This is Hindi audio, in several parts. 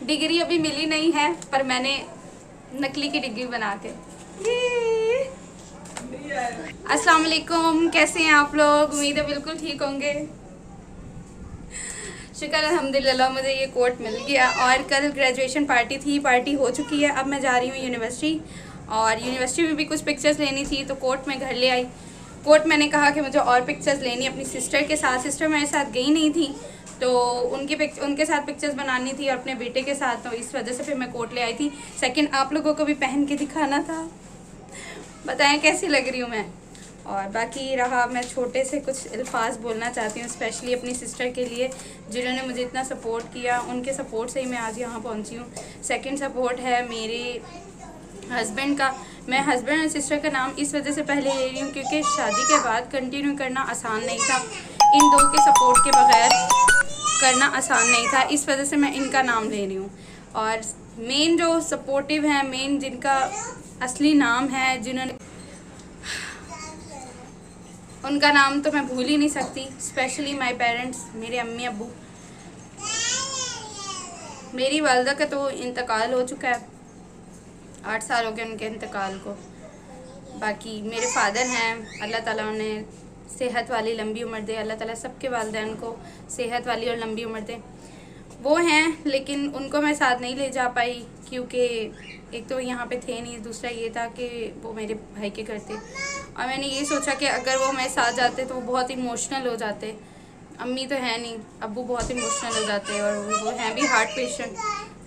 डिग्री अभी मिली नहीं है, पर मैंने नकली की डिग्री बना के। अस्सलाम वालेकुम, कैसे हैं आप लोग? उम्मीद है बिल्कुल ठीक होंगे। शुक्र अल्हम्दुलिल्लाह मुझे ये कोट मिल गया। और कल ग्रेजुएशन पार्टी थी, पार्टी हो चुकी है। अब मैं जा रही हूँ यूनिवर्सिटी, और यूनिवर्सिटी में भी कुछ पिक्चर्स लेनी थी, तो कोट मैं घर ले आई। कोट मैंने कहा कि मुझे और पिक्चर्स लेनी अपनी सिस्टर के साथ। सिस्टर मेरे साथ गई नहीं थी, तो उनके साथ पिक्चर्स बनानी थी और अपने बेटे के साथ, तो इस वजह से फिर मैं कोट ले आई थी। सेकंड आप लोगों को भी पहन के दिखाना था, बताएं कैसी लग रही हूँ मैं। और बाकी रहा, मैं छोटे से कुछ अल्फाज बोलना चाहती हूँ स्पेशली अपनी सिस्टर के लिए, जिन्होंने मुझे इतना सपोर्ट किया। उनके सपोर्ट से ही मैं आज यहाँ पहुँची हूँ। सेकंड सपोर्ट है मेरे हस्बैंड का। मैं हस्बैंड और सिस्टर का नाम इस वजह से पहले ले रही हूँ क्योंकि शादी के बाद कंटिन्यू करना आसान नहीं था, इन दो के सपोर्ट के बगैर करना आसान नहीं था, इस वजह से मैं इनका नाम ले रही हूँ। और मेन जो सपोर्टिव हैं, मेन जिनका असली नाम है, जिन्होंने, उनका नाम तो मैं भूल ही नहीं सकती। स्पेशली माय पेरेंट्स, मेरे अम्मी अब्बू। मेरी वालदा का तो इंतकाल हो चुका है, 8 साल हो गए उनके इंतकाल को। बाकी मेरे फादर हैं, अल्लाह ताला उन्हें सेहत वाली लंबी उम्र दे। अल्लाह ताला सबके वालिदैन को सेहत वाली और लंबी उम्र दे। वो हैं, लेकिन उनको मैं साथ नहीं ले जा पाई क्योंकि एक तो यहाँ पे थे नहीं, दूसरा ये था कि वो मेरे भाई के घर थे। और मैंने ये सोचा कि अगर वो मेरे साथ जाते तो वो बहुत इमोशनल हो जाते। अम्मी तो है नहीं, अब्बू बहुत इमोशनल हो जाते और वो हैं भी हार्ट पेशेंट।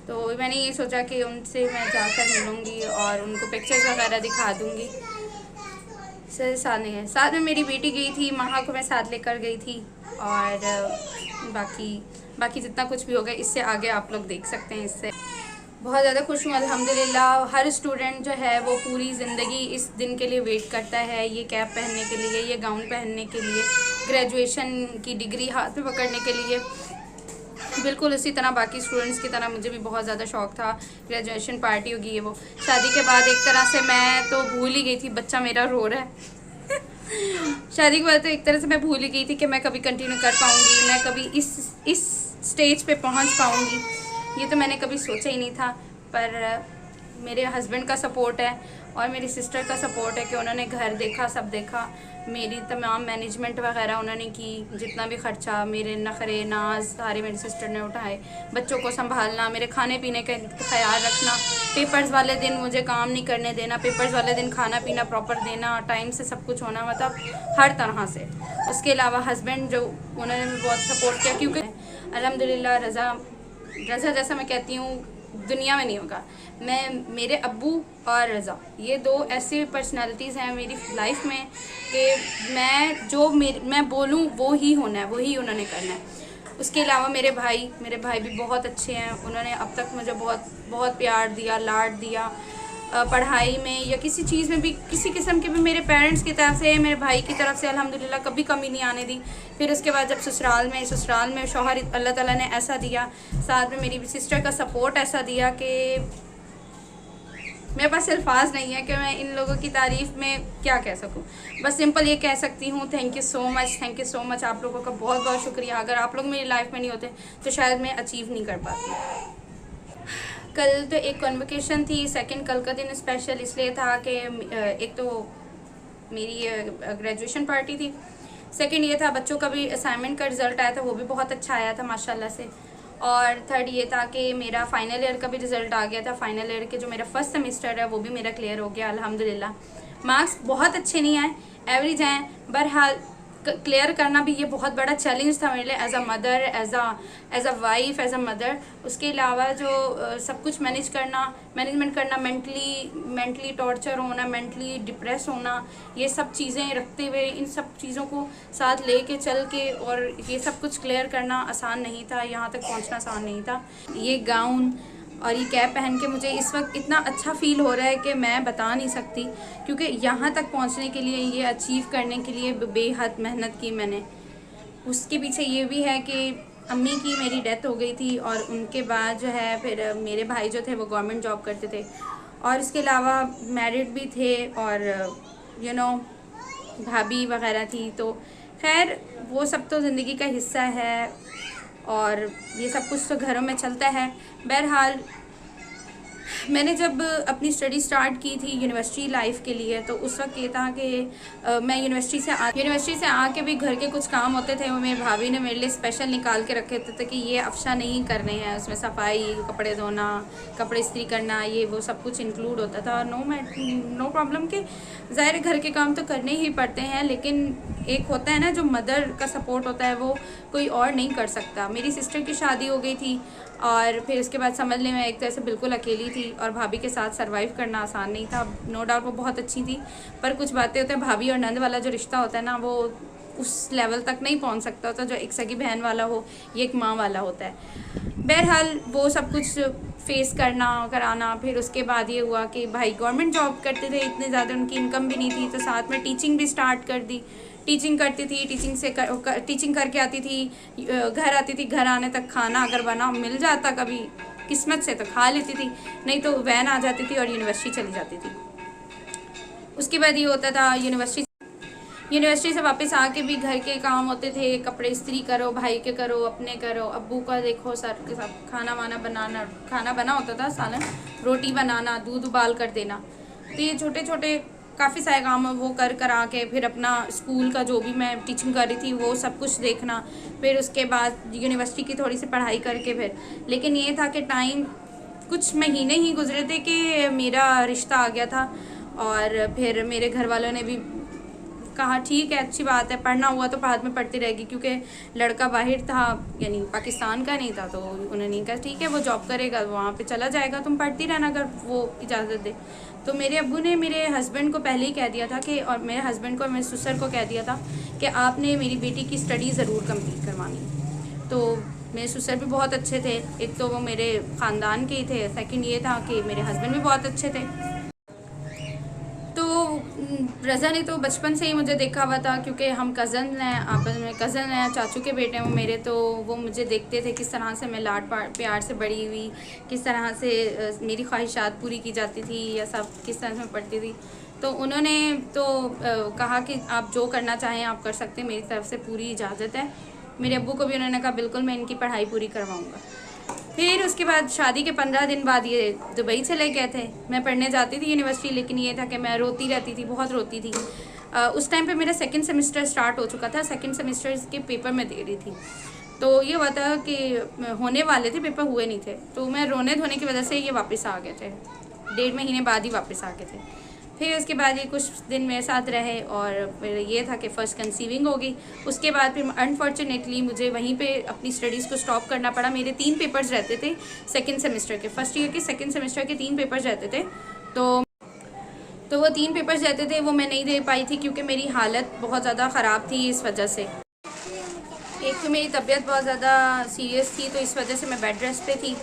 तो मैंने ये सोचा कि उनसे मैं जाकर मिलूँगी और उनको पिक्चर्स वगैरह दिखा दूँगी। सर साथ नहीं है, साथ में मेरी बेटी गई थी, माँ को मैं साथ लेकर गई थी। और बाकी जितना कुछ भी होगा इससे आगे आप लोग देख सकते हैं। इससे बहुत ज़्यादा खुश हूँ अल्हम्दुलिल्लाह। हर स्टूडेंट जो है वो पूरी ज़िंदगी इस दिन के लिए वेट करता है, ये कैप पहनने के लिए, ये गाउन पहनने के लिए, ग्रेजुएशन की डिग्री हाथ में पकड़ने के लिए। बिल्कुल उसी तरह बाकी स्टूडेंट्स की तरह मुझे भी बहुत ज़्यादा शौक़ था, ग्रेजुएशन पार्टी होगी ये वो। शादी के बाद एक तरह से मैं तो भूल ही गई थी, बच्चा मेरा रो रहा है। शादी के बाद तो एक तरह से मैं भूल ही गई थी कि मैं कभी कंटिन्यू कर पाऊँगी, मैं कभी इस स्टेज पे पहुँच पाऊँगी। ये तो मैंने कभी सोचा ही नहीं था। पर मेरे हस्बैंड का सपोर्ट है और मेरी सिस्टर का सपोर्ट है कि उन्होंने घर देखा, सब देखा, मेरी तमाम मैनेजमेंट वगैरह उन्होंने की। जितना भी ख़र्चा, मेरे नखरे नाज सारे मेरी सिस्टर ने उठाए। बच्चों को संभालना, मेरे खाने पीने का ख्याल रखना, पेपर्स वाले दिन मुझे काम नहीं करने देना, पेपर्स वाले दिन खाना पीना प्रॉपर देना, टाइम से सब कुछ होना, मतलब हर तरह से। उसके अलावा हस्बैंड जो, उन्होंने भी बहुत सपोर्ट किया क्योंकि अल्हम्दुलिल्लाह रज़ा जैसा मैं कहती हूँ दुनिया में नहीं होगा। मेरे अब्बू और रज़ा, ये दो ऐसी पर्सनालिटीज़ हैं मेरी लाइफ में कि मैं बोलूँ वो ही होना है, वो ही उन्होंने करना है। उसके अलावा मेरे भाई भी बहुत अच्छे हैं। उन्होंने अब तक मुझे बहुत बहुत प्यार दिया, लाड दिया। पढ़ाई में या किसी चीज़ में भी, किसी किस्म के भी, मेरे पेरेंट्स की तरफ से, मेरे भाई की तरफ से अल्हम्दुलिल्लाह कभी कमी नहीं आने दी। फिर उसके बाद जब ससुराल में शौहर अल्लाह ताला ने ऐसा दिया, साथ में मेरी सिस्टर का सपोर्ट ऐसा दिया कि मेरे पास अल्फाज नहीं है कि मैं इन लोगों की तारीफ़ में क्या कह सकूं। बस सिंपल ये कह सकती हूँ, थैंक यू सो मच। आप लोगों का बहुत बहुत शुक्रिया। अगर आप लोग मेरी लाइफ में नहीं होते तो शायद मैं अचीव नहीं कर पाती। कल तो एक कन्वोकेशन थी। सेकंड, कल का दिन स्पेशल इसलिए था कि एक तो मेरी ग्रेजुएशन पार्टी थी, सेकंड ये था बच्चों का भी असाइनमेंट का रिज़ल्ट आया था, वो भी बहुत अच्छा आया था माशाल्लाह से। और थर्ड ये था कि मेरा फ़ाइनल ईयर का भी रिज़ल्ट आ गया था। फ़ाइनल ईयर के जो मेरा फर्स्ट सेमेस्टर है वो भी मेरा क्लियर हो गया अल्हम्दुलिल्लाह। मार्क्स बहुत अच्छे नहीं आए, एवरेज आए, बहरहाल क्लियर करना भी ये बहुत बड़ा चैलेंज था मेरे लिए, as a mother, as a wife, as a mother. उसके अलावा जो सब कुछ मैनेजमेंट करना, मेंटली टॉर्चर होना, मेंटली डिप्रेस होना, ये सब चीज़ें रखते हुए, इन सब चीज़ों को साथ लेके चल के और ये सब कुछ क्लियर करना आसान नहीं था, यहाँ तक पहुँचना आसान नहीं था। ये गाउन और ये कैप पहन के मुझे इस वक्त इतना अच्छा फ़ील हो रहा है कि मैं बता नहीं सकती, क्योंकि यहाँ तक पहुँचने के लिए, ये अचीव करने के लिए बेहद मेहनत की मैंने। उसके पीछे ये भी है कि अम्मी की मेरी डेथ हो गई थी और उनके बाद जो है फिर मेरे भाई जो थे वो गवर्नमेंट जॉब करते थे, और इसके अलावा मैरिड भी थे और भाभी वगैरह थी। तो खैर वो सब तो ज़िंदगी का हिस्सा है। और ये सब कुछ तो घरों में चलता है। बहरहाल मैंने जब अपनी स्टडी स्टार्ट की थी यूनिवर्सिटी लाइफ के लिए, तो उस वक्त ये था कि मैं यूनिवर्सिटी से आके भी घर के कुछ काम होते थे, वो मेरी भाभी ने मेरे लिए स्पेशल निकाल के रखे थे कि ये अफशा नहीं करने हैं, उसमें सफाई, कपड़े धोना, कपड़े इस्त्री करना, ये वो सब कुछ इंक्लूड होता था। नो प्रॉब्लम कि ज़ाहिर घर के काम तो करने ही पड़ते हैं, लेकिन एक होता है ना जो मदर का सपोर्ट होता है वो कोई और नहीं कर सकता। मेरी सिस्टर की शादी हो गई थी और फिर उसके बाद समझ लें मैं एक तरह से बिल्कुल अकेली थी और भाभी के साथ सरवाइव करना आसान नहीं था। नो डाउट वो बहुत अच्छी थी, पर कुछ बातें होते हैं, भाभी और नंद वाला जो रिश्ता होता है ना, वो उस लेवल तक नहीं पहुंच सकता होता जो एक सगी बहन वाला हो, ये एक माँ वाला होता है। बहरहाल वो सब कुछ फेस करना कराना। फिर उसके बाद ये हुआ कि भाई गवर्नमेंट जॉब करते थे, इतने ज़्यादा उनकी इनकम भी नहीं थी, तो साथ में टीचिंग भी स्टार्ट कर दी। टीचिंग करती थी, टीचिंग करके आती थी, घर आती थी, घर आने तक खाना अगर बना मिल जाता कभी किस्मत से तो खा लेती थी, नहीं तो वैन आ जाती थी और यूनिवर्सिटी चली जाती थी। उसके बाद ये होता था यूनिवर्सिटी से वापस आके भी घर के काम होते थे, कपड़े इस्त्री करो, भाई के करो, अपने करो, अब्बू का देखो, सर के साथ खाना वाना बनाना, खाना बना होता था सालन, रोटी बनाना, दूध उबाल कर देना। तो ये छोटे छोटे काफ़ी सारे काम वो कर आके फिर अपना स्कूल का जो भी मैं टीचिंग कर रही थी वो सब कुछ देखना। फिर उसके बाद यूनिवर्सिटी की थोड़ी सी पढ़ाई करके फिर, लेकिन ये था कि टाइम कुछ महीने ही गुजरे थे कि मेरा रिश्ता आ गया था और फिर मेरे घर वालों ने भी कहा ठीक है, अच्छी बात है, पढ़ना हुआ तो बाद में पढ़ती रहेगी, क्योंकि लड़का बाहर था, यानी पाकिस्तान का नहीं था, तो उन्होंने कहा ठीक है वो जॉब करेगा, वहाँ पे चला जाएगा, तुम पढ़ती रहना अगर वो इजाज़त दे। तो मेरे अब्बू ने मेरे हस्बैंड को पहले ही कह दिया था कि, और मेरे हस्बैंड को, मेरे ससुर को कह दिया था कि आपने मेरी बेटी की स्टडी ज़रूर कम्प्लीट करवानी। तो मेरे ससुर भी बहुत अच्छे थे, एक तो वो मेरे ख़ानदान के ही थे, सेकंड ये था कि मेरे हस्बैंड भी बहुत अच्छे थे। तो रज़ा ने तो बचपन से ही मुझे देखा हुआ था, क्योंकि हम कज़न हैं, आपस में कज़न हैं, चाचू के बेटे हैं वो मेरे, तो वो मुझे देखते थे किस तरह से मैं लाड प्यार से बड़ी हुई, किस तरह से मेरी ख्वाहिशात पूरी की जाती थी या सब किस तरह से मैं पढ़ती थी। तो उन्होंने तो कहा कि आप जो करना चाहें आप कर सकते हैं, मेरी तरफ से पूरी इजाज़त है। मेरे अब्बू को भी उन्होंने कहा बिल्कुल मैं इनकी पढ़ाई पूरी करवाऊँगा। फिर उसके बाद शादी के 15 दिन बाद ये दुबई चले गए थे। मैं पढ़ने जाती थी यूनिवर्सिटी, लेकिन ये था कि मैं रोती रहती थी, बहुत रोती थी। उस टाइम पे मेरा सेकंड सेमेस्टर स्टार्ट हो चुका था, सेकंड सेमेस्टर के पेपर मैं दे रही थी। तो ये हुआ था कि होने वाले थे, पेपर हुए नहीं थे, तो मैं रोने धोने की वजह से ये वापस आ गए थे, 1.5 महीने बाद ही वापस आ गए थे। फिर उसके बाद ये कुछ दिन मेरे साथ रहे और फिर ये था कि फ़र्स्ट कंसीविंग हो गई। उसके बाद फिर अनफॉर्चुनेटली मुझे वहीं पे अपनी स्टडीज़ को स्टॉप करना पड़ा। मेरे 3 पेपर्स रहते थे सेकंड सेमेस्टर के, फर्स्ट ईयर के सेकंड सेमेस्टर के 3 पेपर्स रहते थे। तो वो 3 पेपर्स रहते थे, वो मैं नहीं दे पाई थी क्योंकि मेरी हालत बहुत ज़्यादा ख़राब थी। इस वजह से एक तो मेरी तबीयत बहुत ज़्यादा सीरियस थी, तो इस वजह से मैं बेड रेस्ट पे थी।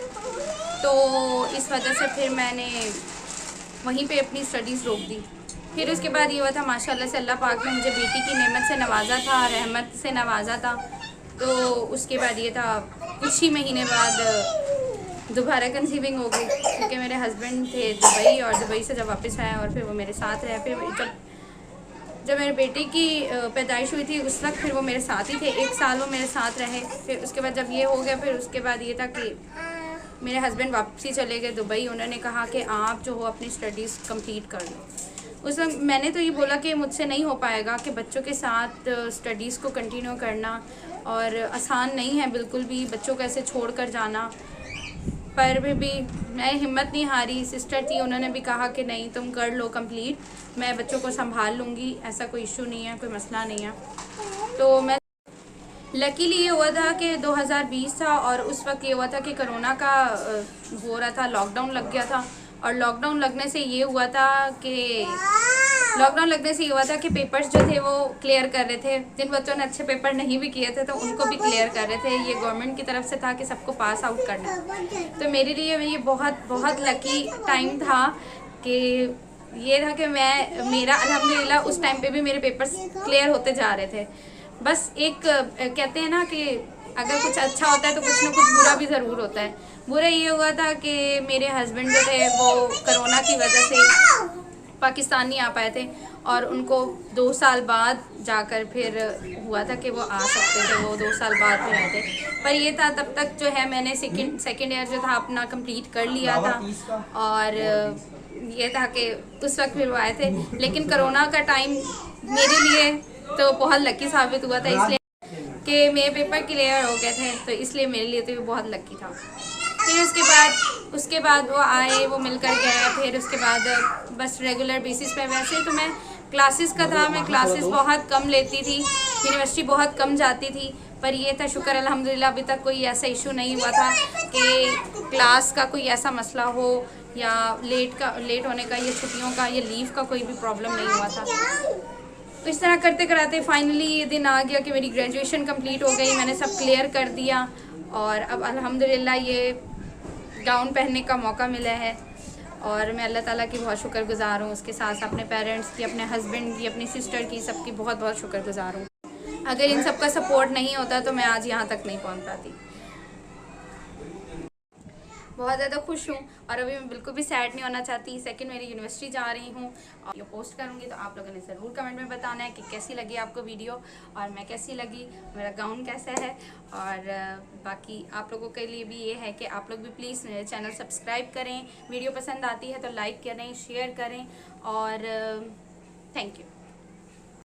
तो इस वजह से फिर मैंने वहीं पे अपनी स्टडीज़ रोक दी। फिर उसके बाद ये हुआ था माशाल्लाह से अल्लाह पाक ने मुझे बेटी की नेमत से नवाजा था, रहमत से नवाजा था। तो उसके बाद ये था कुछ ही महीने बाद दोबारा कंसीविंग हो गई, क्योंकि मेरे हस्बैंड थे दुबई और दुबई से जब वापस आए और फिर वो मेरे साथ रहे। फिर जब मेरे बेटे की पैदाइश हुई थी उस वक्त फिर वो मेरे साथ ही थे, 1 साल वो मेरे साथ रहे। फिर उसके बाद जब ये हो गया, फिर उसके बाद ये था कि मेरे हस्बैंड वापसी चले गए दुबई। उन्होंने कहा कि आप जो हो अपनी स्टडीज़ कंप्लीट कर लो। उस वक्त मैंने तो ये बोला कि मुझसे नहीं हो पाएगा कि बच्चों के साथ स्टडीज़ को कंटिन्यू करना, और आसान नहीं है बिल्कुल भी बच्चों को ऐसे छोड़ कर जाना। पर भी मैं हिम्मत नहीं हारी। सिस्टर थी, उन्होंने भी कहा कि नहीं तुम कर लो कंप्लीट, मैं बच्चों को संभाल लूँगी, ऐसा कोई इशू नहीं है, कोई मसला नहीं है। तो मैं लकीली ये हुआ था कि 2020 था और उस वक्त ये हुआ था कि कोरोना का हो रहा था, लॉकडाउन लग गया था। और लॉकडाउन लगने से ये हुआ था कि पेपर्स जो थे वो क्लियर कर रहे थे। जिन बच्चों ने अच्छे पेपर नहीं भी किए थे तो उनको भी क्लियर कर रहे थे। ये गवर्नमेंट की तरफ से था कि सबको पास आउट करना। तो मेरे लिए ये बहुत बहुत लकी टाइम था कि ये था कि मेरा अल्हम्दुलिल्लाह उस टाइम पे भी मेरे पेपर्स क्लियर होते जा रहे थे। बस एक कहते हैं ना कि अगर कुछ अच्छा होता है तो कुछ ना कुछ बुरा भी ज़रूर होता है। बुरा ये हुआ था कि मेरे हस्बैंड जो थे वो कोरोना की वजह से पाकिस्तान नहीं आ पाए थे और उनको 2 साल बाद जाकर फिर हुआ था कि वो आ सकते थे, वो 2 साल बाद फिर आए थे। पर ये था तब तक जो है मैंने सेकेंड ईयर जो था अपना कंप्लीट कर लिया था और ये था कि उस वक्त फिर वो आए थे। लेकिन कोरोना का टाइम मेरे लिए तो बहुत लकी साबित हुआ था, इसलिए कि मेरे पेपर क्लियर हो गए थे, तो इसलिए मेरे लिए तो ये बहुत लकी था। फिर उसके बाद वो आए, वो मिलकर गए। फिर उसके बाद बस रेगुलर बेसिस पे, वैसे तो मैं क्लासेस का था, मैं क्लासेस बहुत कम लेती थी, यूनिवर्सिटी बहुत कम जाती थी। पर ये था शुक्र अल्हम्दुलिल्लाह अभी तक कोई ऐसा इशू नहीं हुआ था कि क्लास का कोई ऐसा मसला हो या लेट होने का या छुट्टियों का या लीव का कोई भी प्रॉब्लम नहीं हुआ था। तो इस तरह करते कराते फाइनली ये दिन आ गया कि मेरी ग्रेजुएशन कंप्लीट हो गई, मैंने सब क्लियर कर दिया और अब अल्हम्दुलिल्लाह ये गाउन पहनने का मौका मिला है और मैं अल्लाह ताला की बहुत शुक्रगुज़ार हूँ। उसके साथ अपने पेरेंट्स की, अपने हस्बैंड की, अपनी सिस्टर की, सबकी बहुत बहुत शुक्रगुज़ार हूँ। अगर इन सब का सपोर्ट नहीं होता तो मैं आज यहाँ तक नहीं पहुँच पाती। बहुत ज़्यादा खुश हूँ और अभी मैं बिल्कुल भी सैड नहीं होना चाहती। सेकंड मेरी यूनिवर्सिटी जा रही हूँ और ये पोस्ट करूँगी, तो आप लोगों ने ज़रूर कमेंट में बताना है कि कैसी लगी आपको वीडियो और मैं कैसी लगी, मेरा गाउन कैसा है। और बाकी आप लोगों के लिए भी ये है कि आप लोग भी प्लीज़ मेरे चैनल सब्सक्राइब करें, वीडियो पसंद आती है तो लाइक करें, शेयर करें और थैंक यू।